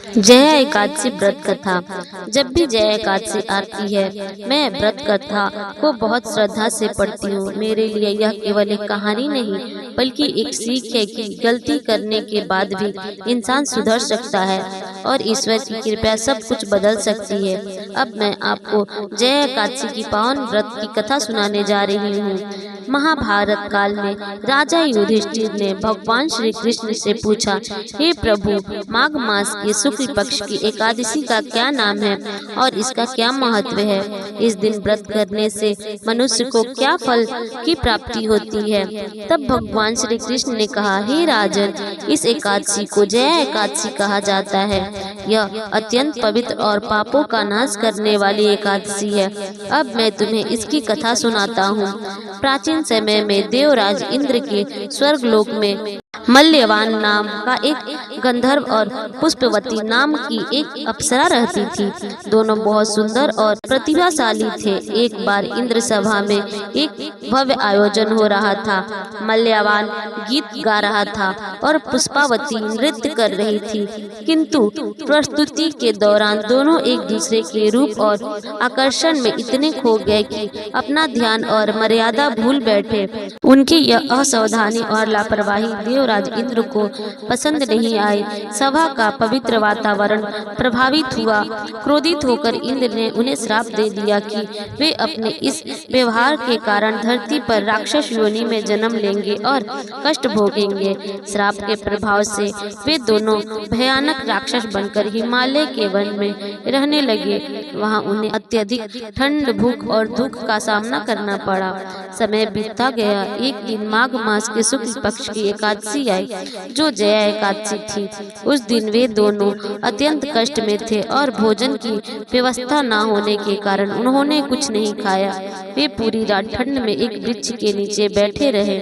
जया एकादशी व्रत कथा। जब भी जया एकादशी आती है मैं व्रत कथा को बहुत श्रद्धा से पढ़ती हूँ। मेरे लिए यह केवल एक कहानी नहीं बल्कि एक सीख है कि गलती करने के बाद भी इंसान सुधर सकता है और ईश्वर की कृपा सब कुछ बदल सकती है। अब मैं आपको जया एकादशी की पावन व्रत की कथा सुनाने जा रही हूँ। महाभारत काल में राजा युधिष्ठिर ने भगवान श्री कृष्ण से पूछा, हे प्रभु, माघ मास के शुक्ल पक्ष की एकादशी का क्या नाम है और इसका क्या महत्व है? इस दिन व्रत करने से मनुष्य को क्या फल की प्राप्ति होती है? तब भगवान श्री कृष्ण ने कहा, हे राजन, इस एकादशी को जया एकादशी कहा जाता है। यह अत्यंत पवित्र और पापों का नाश करने वाली एकादशी है। अब मैं तुम्हें इसकी कथा सुनाता हूँ। प्राचीन समय में देवराज इंद्र के स्वर्गलोक में मल्यवान नाम का एक गंधर्व और पुष्पवती नाम की एक अप्सरा रहती थी। दोनों बहुत सुंदर और प्रतिभाशाली थे। एक बार इंद्र सभा में एक भव्य आयोजन हो रहा था। मल्यवान गीत गा रहा था और पुष्पावती नृत्य कर रही थी, किंतु प्रस्तुति के दौरान दोनों एक दूसरे के रूप और आकर्षण में इतने खो गए कि अपना ध्यान और मर्यादा भूल बैठे। उनकी यह असावधानी और लापरवाही देवराज इंद्र को पसंद नहीं आई। सभा का पवित्र वातावरण प्रभावित हुआ। क्रोधित होकर इंद्र ने उन्हें श्राप दे दिया कि वे अपने इस व्यवहार के कारण धरती पर राक्षस योनि में जन्म लेंगे और कष्ट भोगेंगे। श्राप के प्रभाव से वे दोनों भयानक राक्षस बनकर हिमालय के वन में रहने लगे। वहां उन्हें अत्यधिक ठंड, भूख और दुख का सामना करना पड़ा। समय बीतता गया। एक दिन माघ मास के शुक्ल पक्ष की एकादशी आई, जो जया एकादशी थी। उस दिन वे दोनों अत्यंत कष्ट में थे और भोजन की व्यवस्था न होने के कारण उन्होंने कुछ नहीं खाया। वे पूरी रात ठंड में एक वृक्ष के नीचे बैठे रहे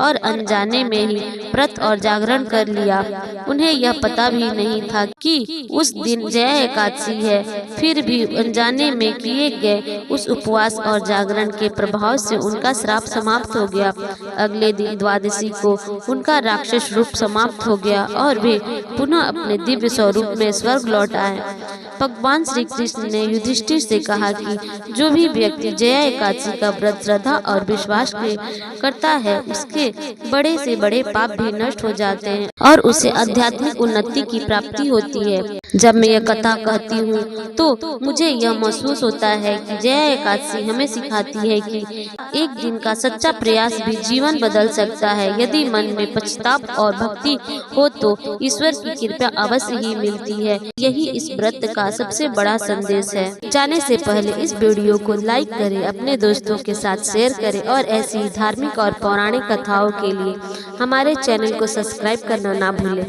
और अनजाने में ही व्रत और जागरण कर लिया। उन्हें यह पता भी नहीं था कि उस दिन जया एकादशी है। फिर भी अनजाने में किए गए उस उपवास और जागरण के प्रभाव से उनका श्राप समाप्त हो गया। अगले दिन द्वादशी को उनका राक्षस रूप समाप्त हो गया और वे पुनः अपने दिव्य स्वरूप में स्वर्ग लौट आए। भगवान श्री कृष्ण ने युधिष्ठिर से कहा कि जो भी व्यक्ति जया एकादशी का व्रत श्रद्धा और विश्वास करता है, उसके बड़े से बड़े पाप भी नष्ट हो जाते हैं और उसे आध्यात्मिक उन्नति की प्राप्ति होती है। जब मैं यह कथा कहती हूँ तो मुझे यह महसूस होता है कि जया एकादशी हमें सिखाती है कि एक दिन का सच्चा प्रयास भी जीवन बदल सकता है। यदि मन में पश्चाताप और भक्ति हो तो ईश्वर की कृपा अवश्य ही मिलती है। यही इस व्रत का सबसे बड़ा संदेश है। जाने से पहले इस वीडियो को लाइक करें, अपने दोस्तों के साथ शेयर करें और ऐसी धार्मिक और पौराणिक कथाओं के लिए हमारे चैनल को सब्सक्राइब करना ना भूलें।